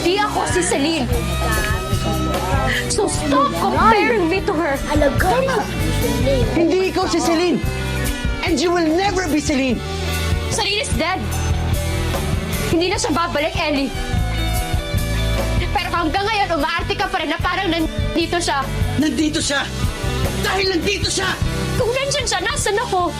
Hindi ako si Celine. So stop comparing me to her. Tama! Hindi ikaw si Celine! And you will never be Celine! Celine is dead. Hindi na siya babalik, Ellie. Pero hanggang ngayon, umaarte ka pa rin na parang nandito siya. Nandito siya! Dahil nandito siya! Kung nandyan siya, nasan ako?